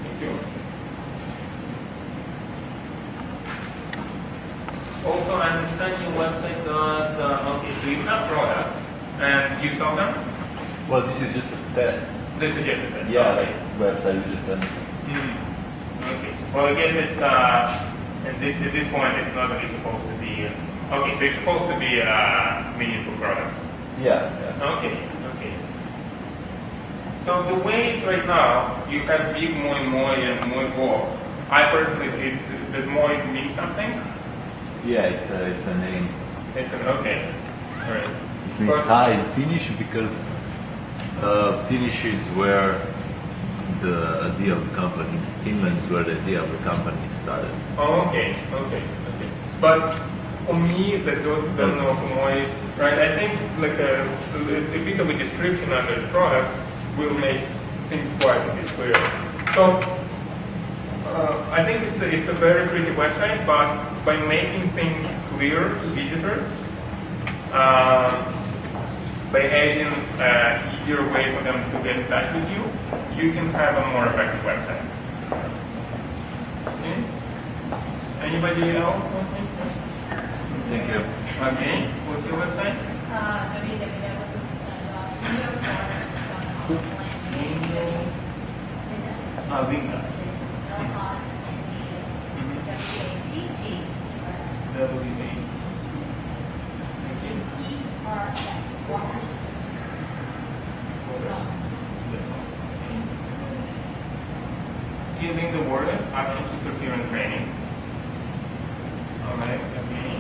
Thank you. Also, I understand your website does, okay, so you have products and you sell them? Well, this is just a test. This is just a test. Yeah, Okay. website is just an. Okay. Well, I guess it's, at this point, it's not really supposed to be, okay, so it's supposed to be meaningful products. Yeah. Okay. So the way it's right now, you have big moi and moi box. I personally, does moi mean something? Yeah, it's a name. It's an, okay. All right. It means high in Finnish because Finnish is where the idea of the company. Finland is where the idea of the company started. Oh, okay. But for me, that don't know why, right? I think like a bit of a description under the product will make things quite a bit clearer. So I think it's a very pretty website, but by making things clear to visitors, by adding an easier way for them to get in touch with you, you can have a more effective website. Okay. Anybody else want to? Thank you. Okay. What's your website? Linda. Giving the word action superhero training. Alright, okay.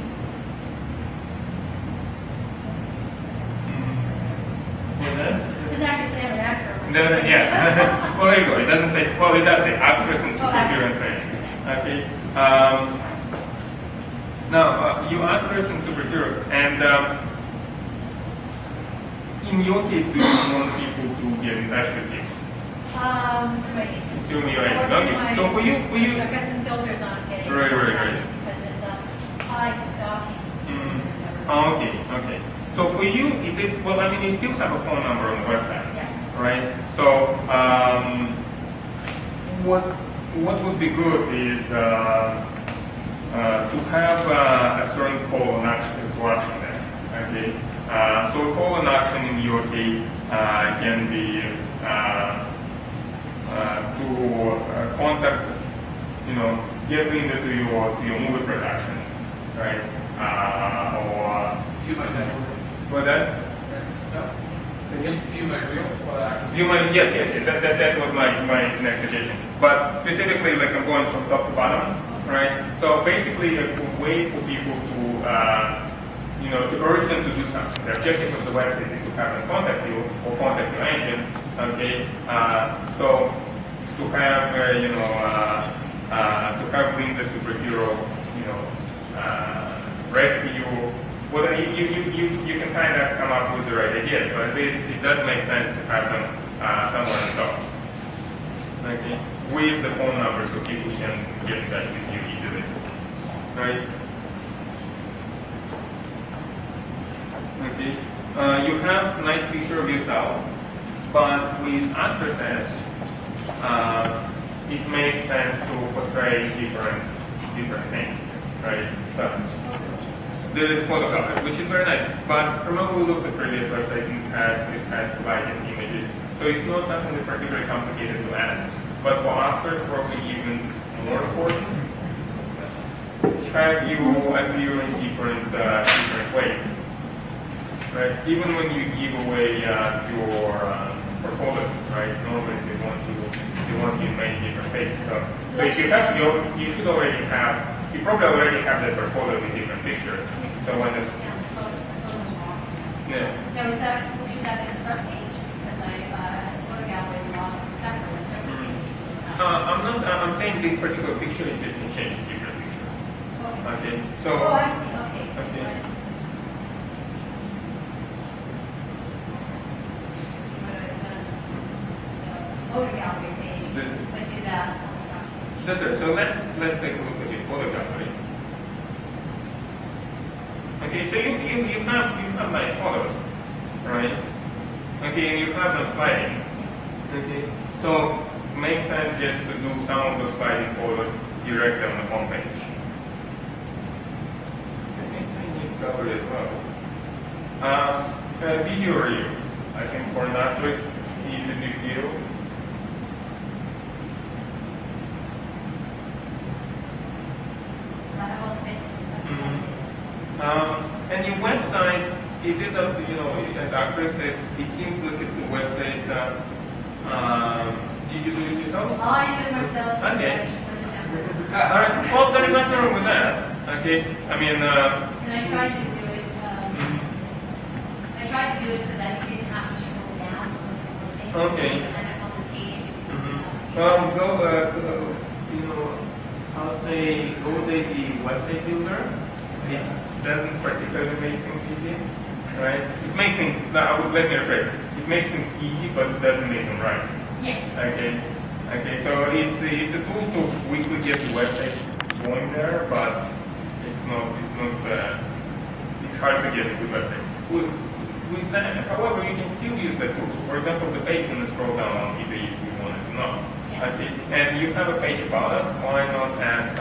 What's that? Doesn't actually say an actor. No, yeah. Well, there you go. It doesn't say, well, it does say actress and superhero training. Okay. Now, you actress and superhero, and in your case, do you want people to get in touch with you? To me, right? Okay. So for you, So I've got some filters on getting. Right. Because it's high stalking. Oh, okay. So for you, it is, well, I mean, you still have a phone number on the website, Yeah. right? So what would be good is to have a certain call on action there, okay? So a call on action in your case can be to contact, get into your movie production, right? Or View my network. what that? No. View my real. Yes. That was my next suggestion. But specifically, like I'm going from top to bottom, right? So basically, a way for people to urge them to do something. The objective of the website is to have them contact you or contact your engine. Okay. So to have Linda superhero, rescue you. Well, you can kind of come up with the right ideas, but at least it does make sense to have them somewhere on top. Okay. With the phone number so people can get in touch with you easily. Right? Okay. You have a nice picture of yourself, but with actresses, it makes sense to portray different things, right? So there is a photograph, which is very nice. But remember, we looked at the previous website and it has sliding images, so it's not something that's particularly complicated to add. But for actors, probably even more important, have you appear in different ways. Right? Even when you give away your portfolio, right? Normally they want you in many different places. So if you have you should already have, you probably already have that portfolio with different pictures. So when it's Now, should that be the front page? Because I photo gallery lost separate page. I'm saying this particular picture is just to change different pictures. Okay. So. Oh, I see. Okay. Okay. Photo gallery page, but do that on the front page. That's it. So let's take a look at the photo gallery. Okay, so you have nice photos, right? Okay, and you have them sliding. Okay, so makes sense just to do some of those sliding photos directly on the home page. Okay, so you need gallery as well. Video reel, I think for an actress is a big deal. And your website, it is up to, as actress, it seems like it's a website did you do it yourself? I did it myself. Okay. All right, well, there is nothing wrong with that. Okay, I mean, And I tried to do it, I tried to do it so that you didn't have to scroll down. Okay. And on the page, I'll say GoDaddy website builder. It doesn't particularly make things easy, right? It's make things. Let me rephrase it. It makes things easy, but it doesn't make them right. Yes. Okay. So it's a tool to quickly get the website going there, but it's hard to get a good website. With that, however, you can still use the tool. For example, the page when you scroll down on eBay if you wanted to know. Yeah. Okay. And you have a page about us. Why not add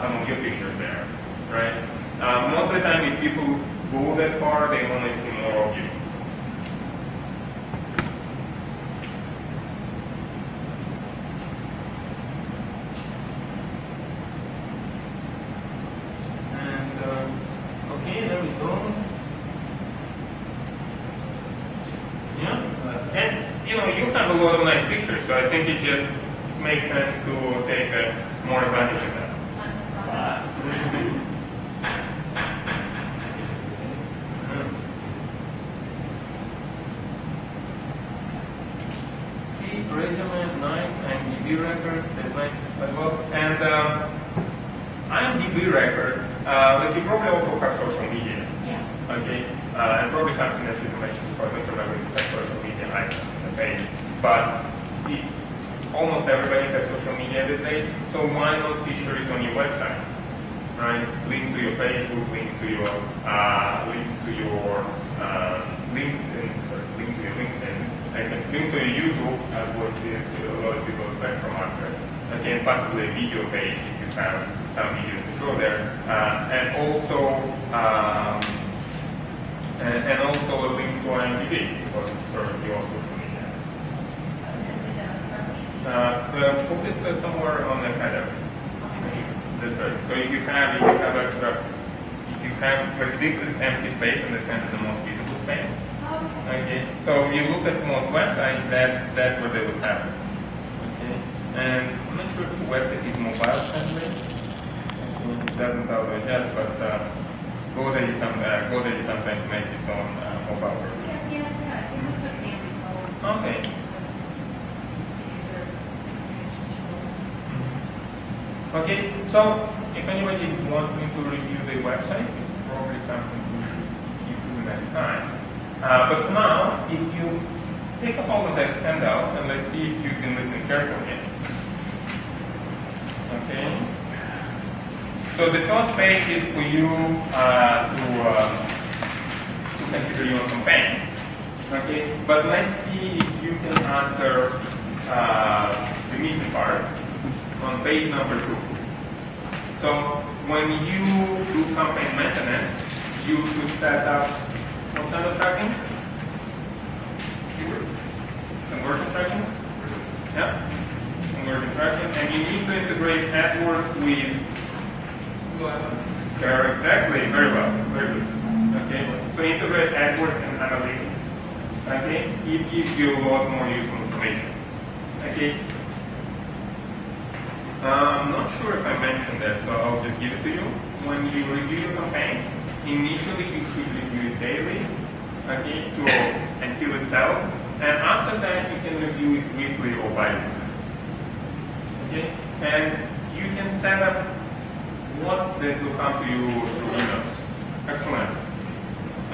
some of your pictures there, right? Most of the time, if people go that far, they only see more of you. Okay, there we go. Yeah, and you have a lot of nice pictures, so I think it just makes sense to take more advantage of that. Okay, resume, nice, IMDb record, that's nice as well. And IMDb record, but you probably also have social media. Yeah. Okay, and probably something that you mentioned for the social media icons on the page. But it's almost everybody has social media these days, so why not feature it on your website? Right? Link to your Facebook, link to your LinkedIn, link to your YouTube, as what a lot of people expect from actors. Okay, and possibly a video page if you have some videos to show there, and also a link to IMDb because it's sort of your social media. Put it somewhere on the header. So if you have extra, like this is empty space and it's kind of the most visible space. Okay. So if you look at most websites, that's where they would have it. Okay. And I'm not sure if the website is mobile friendly. It doesn't auto adjust, but GoDaddy sometimes makes its own mobile version. Yeah, it looks like Android phone. Okay. Okay, so if anybody wants me to review the website, it's probably something you do next time. But now, if you take a hold of that handout and let's see if you can listen carefully. Okay. So the first page is for you to consider your campaign. Okay, but let's see if you can answer the missing parts on page number 2. So when you do campaign maintenance, you should set up what kind of tracking? Conversion tracking? Yeah, conversion tracking, and you need to integrate Adwords with. Exactly, very well, very good. Okay, so integrate Adwords and analytics. Okay, it gives you a lot more useful information. Okay. I'm not sure if I mentioned that, so I'll just give it to you. When you review your campaign, initially you should review it daily, okay, until it's out, and after that you can review it weekly or bi-weekly. Okay, and you can set up what that will come to you through emails. Excellent.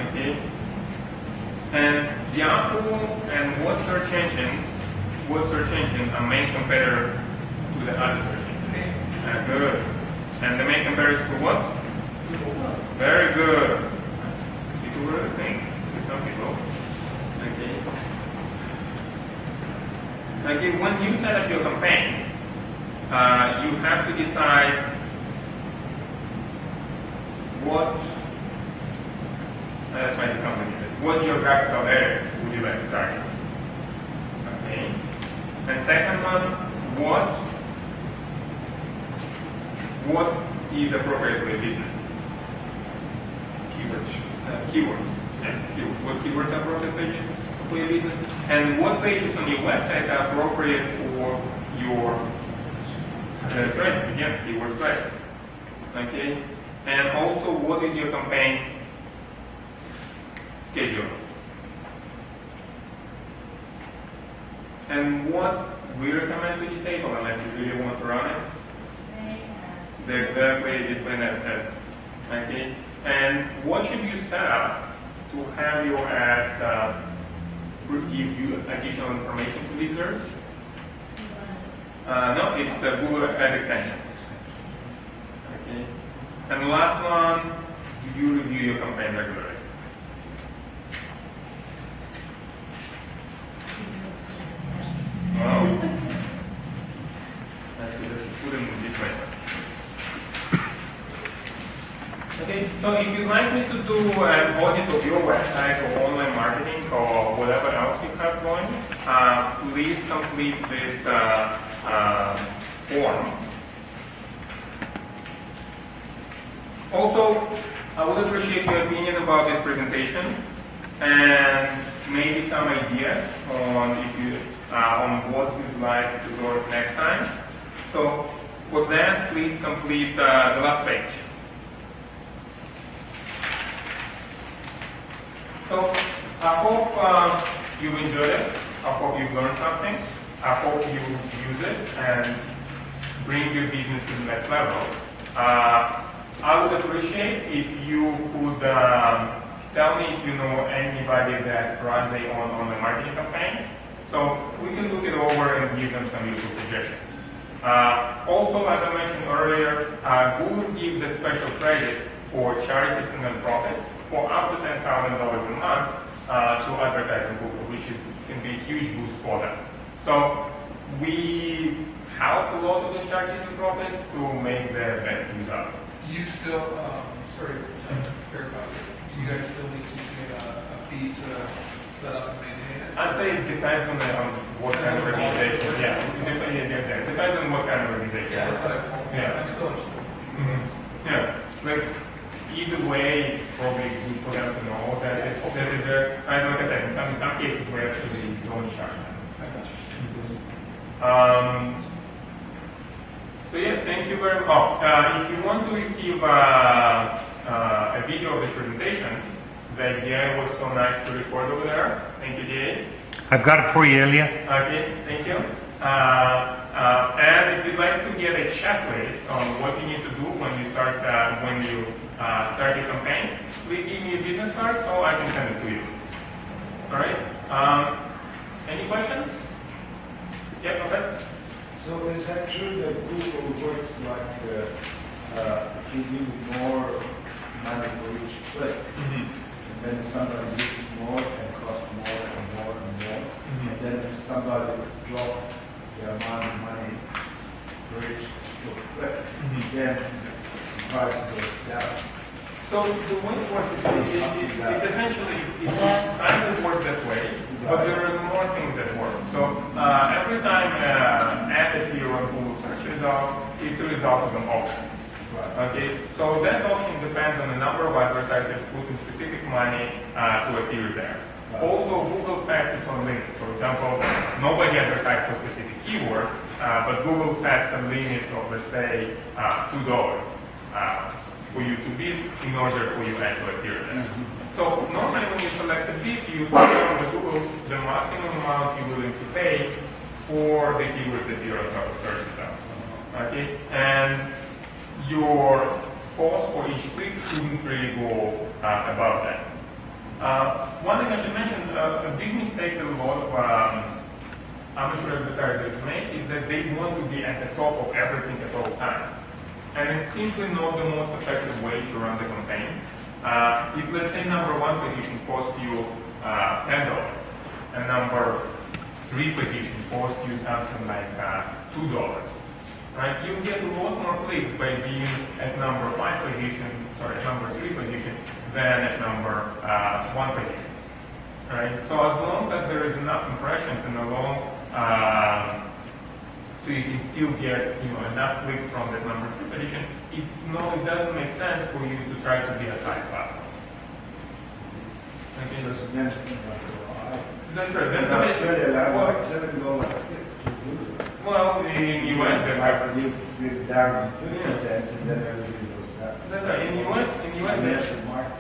Okay, and Yahoo and what search engines are main competitor to the other search engines? Good. And the main comparison to what? Very good. People were listening to some people. Okay. Okay, when you set up your campaign, you have to decide what what geographical areas would you like to target? Okay. And second one, what is appropriate for your business? Keywords. Yeah. What keywords are appropriate pages for your business? And what pages on your website are appropriate for your keyword strikes. Okay. And also, what is your campaign schedule? And what we recommend to disable unless you really want to run it. Display ads. The exactly display ads. Okay. And what should you set up to have your ads give you additional information to visitors? No, it's Google Ad Extensions. Okay. And the last one, do you review your campaign regularly? Wow. I should put it in this way. Okay, so if you'd like me to do an audit of your website or online marketing or whatever else you have going, please complete this form. Also, I would appreciate your opinion about this presentation and maybe some ideas on if you on what you'd like to go next time. So for that, please complete the last page. So I hope you enjoyed it. I hope you've learned something. I hope you use it and bring your business to the next level. I would appreciate if you could tell me if you know anybody that runs their own online marketing campaign. So we can look it over and give them some useful suggestions. Also, as I mentioned earlier, Google gives a special credit for charities and nonprofits for up to $10,000 a month to advertise on Google, which can be a huge boost for them. So we help a lot of those charities and nonprofits to make the best use of it. Do you still, sorry, verify, do you guys still need to pay a fee to set up and maintain it? I'd say it depends on what kind of organization. Yeah, it depends on what kind of organization. Yeah, that's like, Yeah. I'm still interested. Mm-hmm. Yeah, like either way, probably good for them to know that is there. And like I said, in some cases we actually don't charge them. I got you. So yes, thank you very much. If you want to receive a video of this presentation, the DA was so nice to record over there. Thank you, DA. I've got it for you, Ilya. Okay, thank you. And if you'd like to get a checklist on what you need to do when you start start your campaign, please give me a business card so I can send it to you. All right. Any questions? Yeah, okay. So is that true that Google works like if you give more money for each click, Mm-hmm. and then somebody uses more and costs more and more and more, and then if somebody drops the amount of money for each click, then the price goes down. So the way it works is it's essentially, it kind of works that way, but there are more things that work. So every time ad appears on Google search result, it's a result of an auction. Okay, so that auction depends on the number of advertisers putting specific money to appear there. Also, Google sets its own limits. For example, nobody advertises for a specific keyword, but Google sets a limit of, let's say, $2 for you to bid in order for your ad to appear there. So normally when you select a bid, you put on the Google the maximum amount you're willing to pay for the keywords that you're searching about. Okay, and your cost for each click shouldn't really go above that. One thing I should mention, a big mistake that a lot of amateur advertisers make is that they want to be at the top of everything at all times. And it's simply not the most effective way to run the campaign. If, let's say, number 1 position costs you $10, and number 3 position costs you something like $2, right? You get a lot more clicks by being at number 5 position, number 3 position, than at number 1 position, right? So as long as there is enough impressions and so you can still get enough clicks from that number 3 position, it doesn't make sense for you to try to be as high as possible. Okay. That's right. That's Australia, like $7 well, in US, they have. We're down 50 cents, and then everything goes down. That's right. In US, That's the market.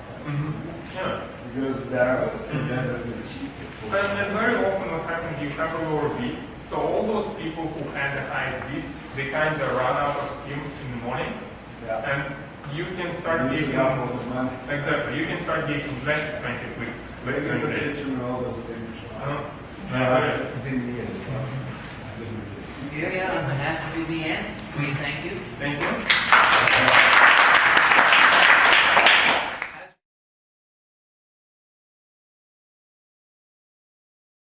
yeah. It goes down, and then everything cheaper. And very often what happens, you have a lower bid, So all those people who had the highest bid, they kind of run out of steam in the morning, Yeah. and you can start Using getting, up all the money. exactly, you can start getting 20 quick later in the day. Kitchen and all those things. Uh, 16 years. Ilya, on behalf of UBN, we thank you. Thank you.